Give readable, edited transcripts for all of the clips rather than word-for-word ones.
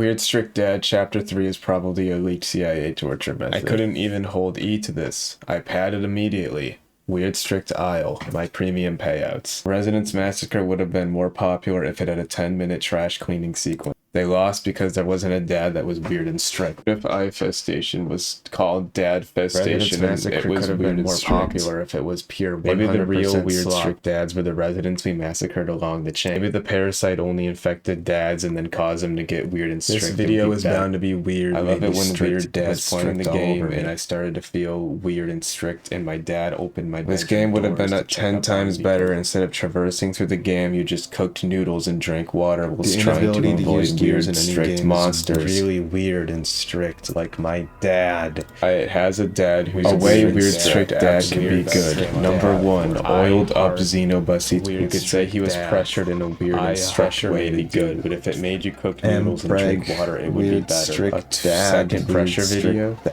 Weird Strict Dad Chapter 3 is probably a leaked CIA torture method. I couldn't even hold E to this. I padded immediately. Weird Strict Aisle, my premium payouts. Residence Massacre would have been more popular if it had a 10-minute trash cleaning sequence. They lost because there wasn't a dad that was weird and strict. If iFestation was called Dad Festation, it was could have been more popular if it was pure 100% Maybe the real weird strict dads were the residents we massacred along the chain. Maybe the parasite only infected dads and then caused them to get weird and strict. This video is bound to be weird. I love it when weird dads playing the game and I started to feel weird and strict and my dad opened my This game would have been 10 times better. Instead of traversing through the game, you just cooked noodles and drank water while trying to avoid weird and strict monsters. Really weird and strict, like my dad. It has a dad who's a way weird strict dad can be good. Number 1, oiled up Xenobus. You could say he was pressured in a weird and strict way to be good, but if it made you cook noodles and drink water, it would be better. A second pressure video, 2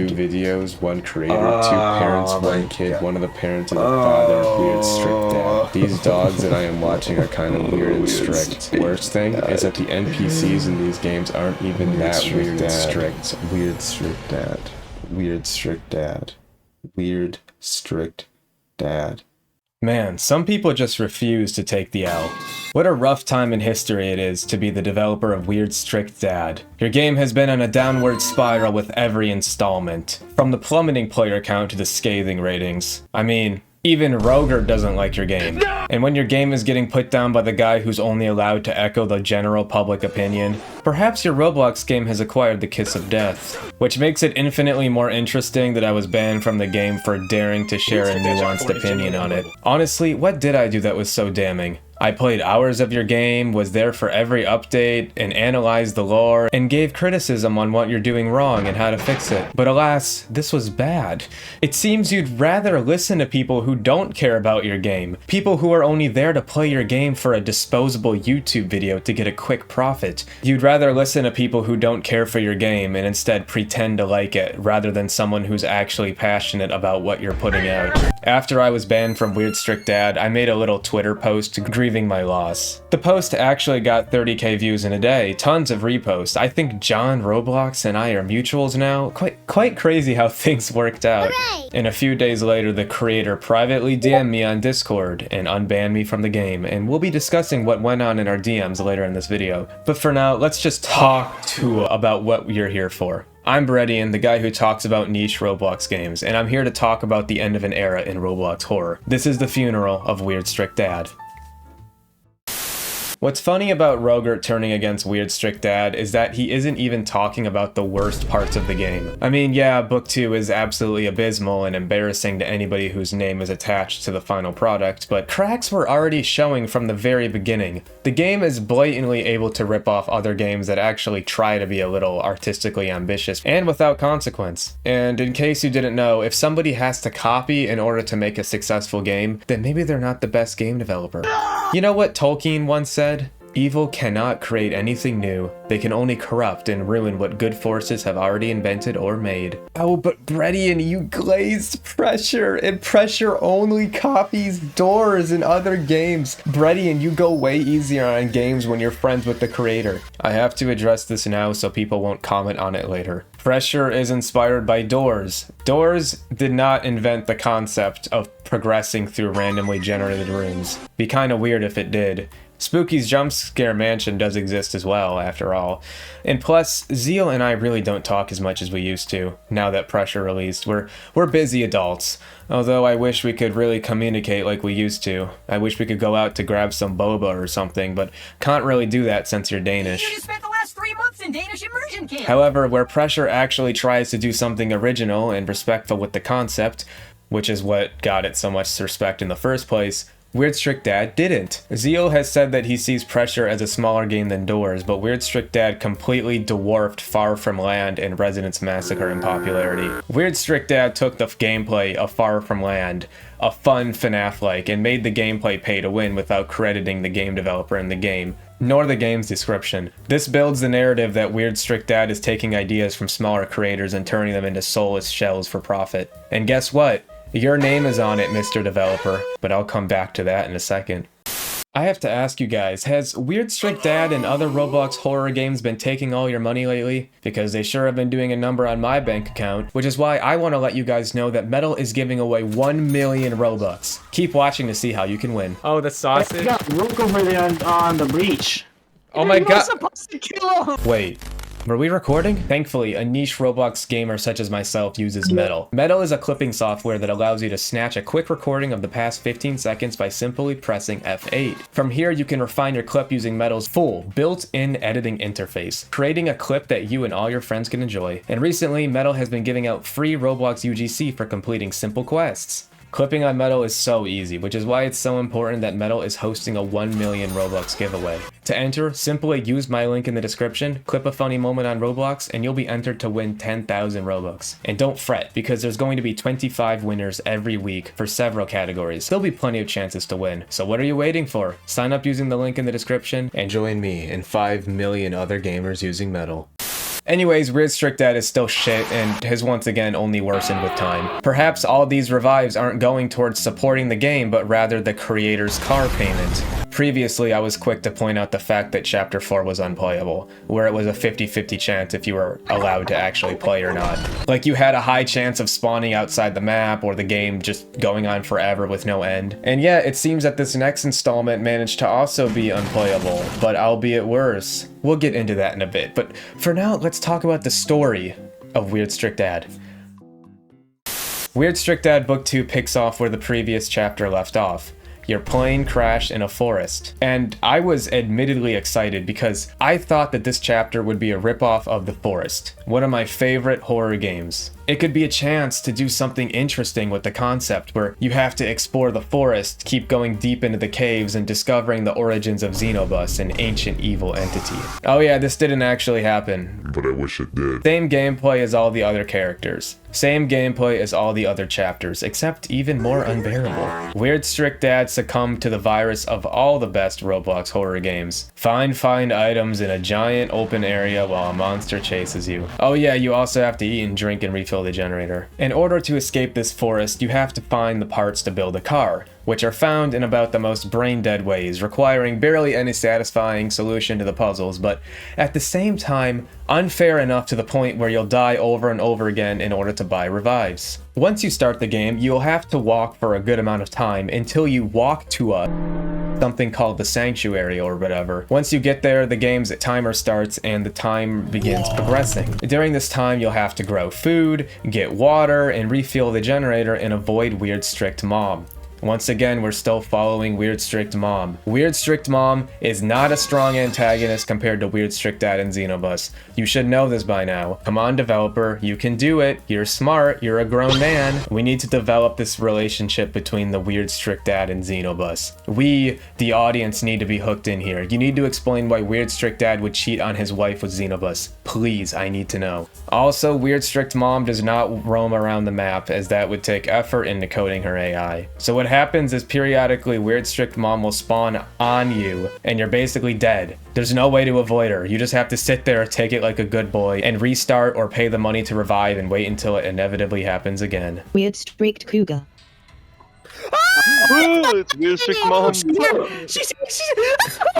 videos, 1 creator, 2 parents, 1 kid, one of the parents and the father, weird strict dad. These dogs that I am watching are kind of weird and strict. Worst thing is that the NPCs in these games aren't even that weird and strict. Weird strict dad. Weird strict dad. Weird strict dad. Man, some people just refuse to take the L. What a rough time in history it is to be the developer of Weird Strict Dad. Your game has been on a downward spiral with every installment, from the plummeting player count to the scathing ratings. I mean, even Roger doesn't like your game. And when your game is getting put down by the guy who's only allowed to echo the general public opinion, perhaps your Roblox game has acquired the kiss of death. Which makes it infinitely more interesting that I was banned from the game for daring to share a nuanced opinion on it. Honestly, what did I do that was so damning? I played hours of your game, was there for every update, and analyzed the lore, and gave criticism on what you're doing wrong and how to fix it. But alas, this was bad. It seems you'd rather listen to people who don't care about your game, people who are only there to play your game for a disposable YouTube video to get a quick profit. You'd rather listen to people who don't care for your game and instead pretend to like it, rather than someone who's actually passionate about what you're putting out. After I was banned from Weird Strict Dad, I made a little Twitter post grieving my loss. The post actually got 30k views in a day, tons of reposts. I think John, Roblox, and I are mutuals now. Quite crazy how things worked out. Hooray! And a few days later, the creator privately DM'd me on Discord and unbanned me from the game, and we'll be discussing what went on in our DMs later in this video. But for now, let's just talk about what you're here for. I'm Breadian, the guy who talks about niche Roblox games, and I'm here to talk about the end of an era in Roblox horror. This is the funeral of Weird Strict Dad. What's funny about Roger turning against Weird Strict Dad is that he isn't even talking about the worst parts of the game. I mean, yeah, Book 2 is absolutely abysmal and embarrassing to anybody whose name is attached to the final product, but cracks were already showing from the very beginning. The game is blatantly able to rip off other games that actually try to be a little artistically ambitious and without consequence. And in case you didn't know, if somebody has to copy in order to make a successful game, then maybe they're not the best game developer. You know what Tolkien once said? Evil cannot create anything new. They can only corrupt and ruin what good forces have already invented or made. Oh, but Breadian, you glazed Pressure, and Pressure only copies doors in other games. Breadian, you go way easier on games when you're friends with the creator. I have to address this now so people won't comment on it later. Pressure is inspired by Doors. Doors did not invent the concept of progressing through randomly generated rooms. Be kinda weird if it did. Spooky's Jump Scare Mansion does exist as well, after all. And plus, Zeal and I really don't talk as much as we used to, now that Pressure released. We're busy adults, although I wish we could really communicate like we used to. I wish we could go out to grab some boba or something, but can't really do that since you're Danish. You just spent the last 3 months in Danish immersion camp! However, where Pressure actually tries to do something original and respectful with the concept, which is what got it so much respect in the first place, Weird Strict Dad didn't. Zeal has said that he sees Pressure as a smaller game than Doors, but Weird Strict Dad completely dwarfed Far From Land and Residence Massacre in popularity. Weird Strict Dad took the gameplay of Far From Land, a fun FNAF-like, and made the gameplay pay to win without crediting the game developer in the game, nor the game's description. This builds the narrative that Weird Strict Dad is taking ideas from smaller creators and turning them into soulless shells for profit. And guess what? Your name is on it, Mr. Developer, but I'll come back to that in a second. I have to ask you guys, has Weird Strict Dad and other Roblox horror games been taking all your money lately? Because they sure have been doing a number on my bank account, which is why I want to let you guys know that Metal is giving away 1 million Robux. Keep watching to see how you can win. Oh, the sausage. I got Rook over there on the breach. Oh my god. Supposed to kill him. Wait. Were we recording? Thankfully, a niche Roblox gamer such as myself uses Metal. Metal is a clipping software that allows you to snatch a quick recording of the past 15 seconds by simply pressing F8. From here, you can refine your clip using Metal's full, built-in editing interface, creating a clip that you and all your friends can enjoy. And recently, Metal has been giving out free Roblox UGC for completing simple quests. Clipping on Metal is so easy, which is why it's so important that Metal is hosting a 1 million Robux giveaway. To enter, simply use my link in the description, clip a funny moment on Roblox, and you'll be entered to win 10,000 Robux. And don't fret, because there's going to be 25 winners every week for several categories. There'll be plenty of chances to win. So what are you waiting for? Sign up using the link in the description, and join me and 5 million other gamers using Metal. Anyways, Weird Strict Dad is still shit and has once again only worsened with time. Perhaps all these revives aren't going towards supporting the game, but rather the creator's car payment. Previously, I was quick to point out the fact that Chapter 4 was unplayable, where it was a 50-50 chance if you were allowed to actually play or not. Like, you had a high chance of spawning outside the map, or the game just going on forever with no end. And yeah, it seems that this next installment managed to also be unplayable, but albeit worse. We'll get into that in a bit, but for now, let's talk about the story of Weird Strict Dad. Weird Strict Dad Book 2 picks off where the previous chapter left off. Your plane crashed in a forest. And I was admittedly excited because I thought that this chapter would be a ripoff of The Forest, one of my favorite horror games. It could be a chance to do something interesting with the concept where you have to explore the forest, keep going deep into the caves, and discovering the origins of Xenobus, an ancient evil entity. Oh yeah, this didn't actually happen. But I wish it did. Same gameplay as all the other characters. Same gameplay as all the other chapters, except even more unbearable. Weird Strict Dad succumbed to the virus of all the best Roblox horror games. Find items in a giant open area while a monster chases you. Oh yeah, you also have to eat and drink and refill the generator. In order to escape this forest, you have to find the parts to build a car, which are found in about the most brain-dead ways, requiring barely any satisfying solution to the puzzles, but at the same time, unfair enough to the point where you'll die over and over again in order to buy revives. Once you start the game, you'll have to walk for a good amount of time until you walk to something called the sanctuary or whatever. Once you get there, the game's timer starts and the time begins progressing. During this time, you'll have to grow food, get water, and refuel the generator and avoid Weird Strict Mom. Once again, we're still following Weird Strict Mom. Weird Strict Mom is not a strong antagonist compared to Weird Strict Dad and Xenobus. You should know this by now. Come on, developer, you can do it. You're smart, you're a grown man. We need to develop this relationship between the Weird Strict Dad and Xenobus. We, the audience, need to be hooked in here. You need to explain why Weird Strict Dad would cheat on his wife with Xenobus. Please, I need to know. Also, Weird Strict Mom does not roam around the map, as that would take effort in decoding her AI. So what happens is periodically Weird Strict Mom will spawn on you and you're basically dead. There's no way to avoid her. You just have to sit there, take it like a good boy, and restart or pay the money to revive and wait until it inevitably happens again. Weird Strict Cougar. It's Weird Strict Mom.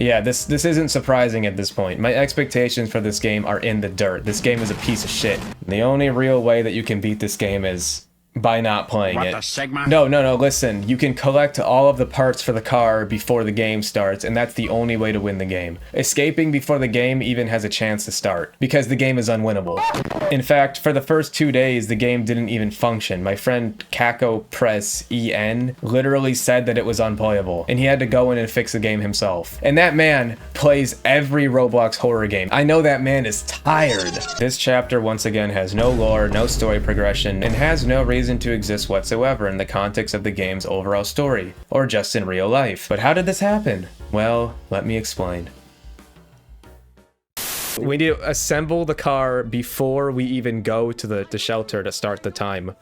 Yeah, this isn't surprising at this point. My expectations for this game are in the dirt. This game is a piece of shit. The only real way that you can beat this game is by not playing it. No, listen. You can collect all of the parts for the car before the game starts, and that's the only way to win the game. Escaping before the game even has a chance to start, because the game is unwinnable. In fact, for the first 2 days, the game didn't even function. My friend Kako Press EN literally said that it was unplayable, and he had to go in and fix the game himself. And that man plays every Roblox horror game. I know that man is tired. This chapter once again has no lore, no story progression, and has no reason to exist whatsoever in the context of the game's overall story, or just in real life. But how did this happen? Well, let me explain. We need to assemble the car before we even go to the shelter to start the time.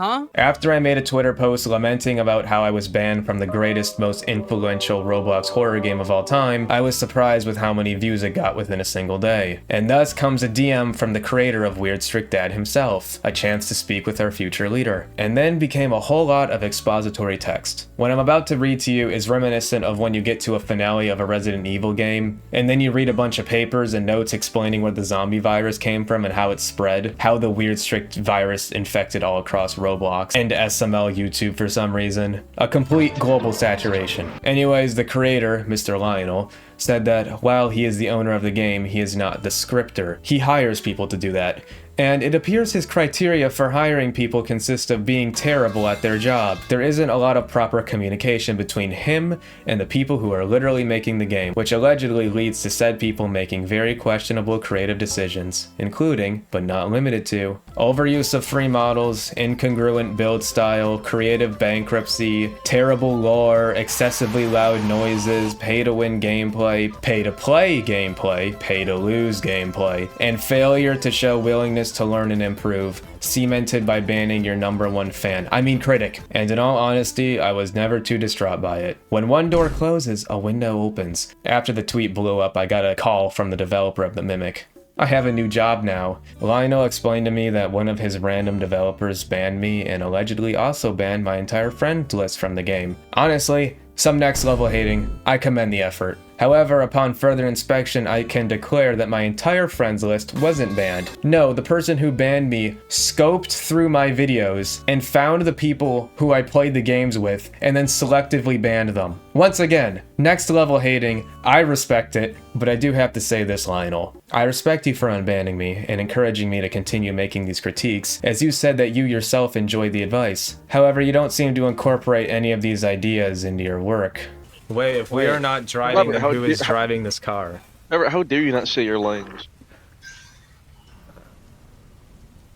Huh? After I made a Twitter post lamenting about how I was banned from the greatest, most influential Roblox horror game of all time, I was surprised with how many views it got within a single day. And thus comes a DM from the creator of Weird Strict Dad himself, a chance to speak with our future leader. And then became a whole lot of expository text. What I'm about to read to you is reminiscent of when you get to a finale of a Resident Evil game, and then you read a bunch of papers and notes explaining where the zombie virus came from and how it spread, how the Weird Strict virus infected all across Roblox and SML YouTube for some reason. A complete global saturation. Anyways, the creator, Mr. Lionel, said that while he is the owner of the game, he is not the scripter. He hires people to do that. And it appears his criteria for hiring people consist of being terrible at their job. There isn't a lot of proper communication between him and the people who are literally making the game, which allegedly leads to said people making very questionable creative decisions, including, but not limited to, overuse of free models, incongruent build style, creative bankruptcy, terrible lore, excessively loud noises, pay-to-win gameplay, pay-to-play gameplay, pay-to-lose gameplay, and failure to show willingness to learn and improve, cemented by banning your #1 fan, critic. And in all honesty, I was never too distraught by it. When one door closes, a window opens. After the tweet blew up, I got a call from the developer of the Mimic. I have a new job now. Lionel explained to me that one of his random developers banned me and allegedly also banned my entire friend list from the game. Honestly, some next level hating. I commend the effort. However, upon further inspection, I can declare that my entire friends list wasn't banned. No, the person who banned me scoped through my videos and found the people who I played the games with and then selectively banned them. Once again, next level hating. I respect it, but I do have to say this, Lionel. I respect you for unbanning me and encouraging me to continue making these critiques, as you said that you yourself enjoyed the advice. However, you don't seem to incorporate any of these ideas into your work. Wait, if we are not driving, then who is driving this car? Robert, how dare you not say your lines?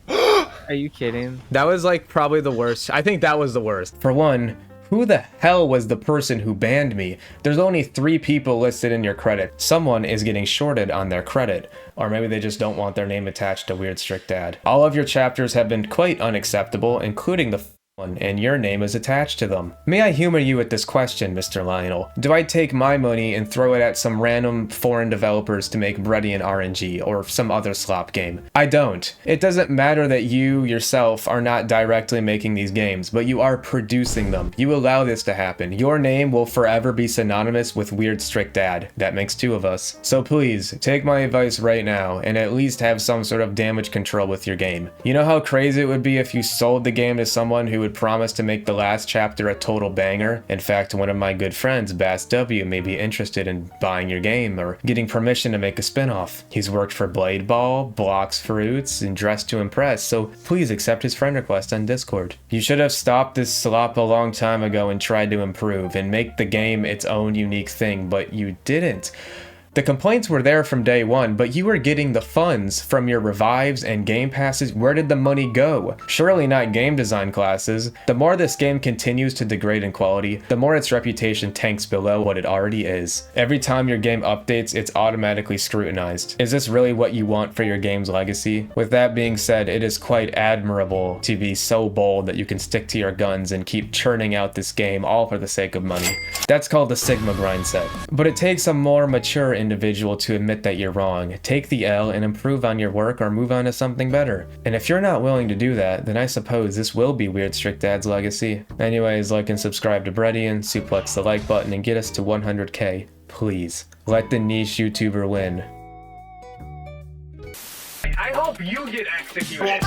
Are you kidding? That was like probably the worst. I think that was the worst. For one, who the hell was the person who banned me? There's only 3 people listed in your credit. Someone is getting shorted on their credit. Or maybe they just don't want their name attached to Weird Strict Dad. All of your chapters have been quite unacceptable, including the one, and your name is attached to them. May I humor you with this question, Mr. Lionel? Do I take my money and throw it at some random foreign developers to make Breadian RNG or some other slop game? I don't. It doesn't matter that you yourself are not directly making these games, but you are producing them. You allow this to happen. Your name will forever be synonymous with Weird Strict Dad. That makes 2 of us. So please, take my advice right now and at least have some sort of damage control with your game. You know how crazy it would be if you sold the game to someone who would promise to make the last chapter a total banger? In fact, one of my good friends, Bass W, may be interested in buying your game or getting permission to make a spin-off. He's worked for Blade Ball, Blocks Fruits, and Dressed to Impress, so please accept his friend request on Discord. You should have stopped this slop a long time ago and tried to improve and make the game its own unique thing, but you didn't. The complaints were there from day one, but you were getting the funds from your revives and game passes. Where did the money go? Surely not game design classes. The more this game continues to degrade in quality, the more its reputation tanks below what it already is. Every time your game updates, it's automatically scrutinized. Is this really what you want for your game's legacy? With that being said, it is quite admirable to be so bold that you can stick to your guns and keep churning out this game all for the sake of money. That's called the Sigma grind set. But it takes a more mature individual to admit that you're wrong. Take the L and improve on your work or move on to something better. And if you're not willing to do that, then I suppose this will be Weird Strict Dad's legacy. Anyways, like and subscribe to Breadian, suplex the like button, and get us to 100k. Please. Let the niche YouTuber win. I hope you get executed.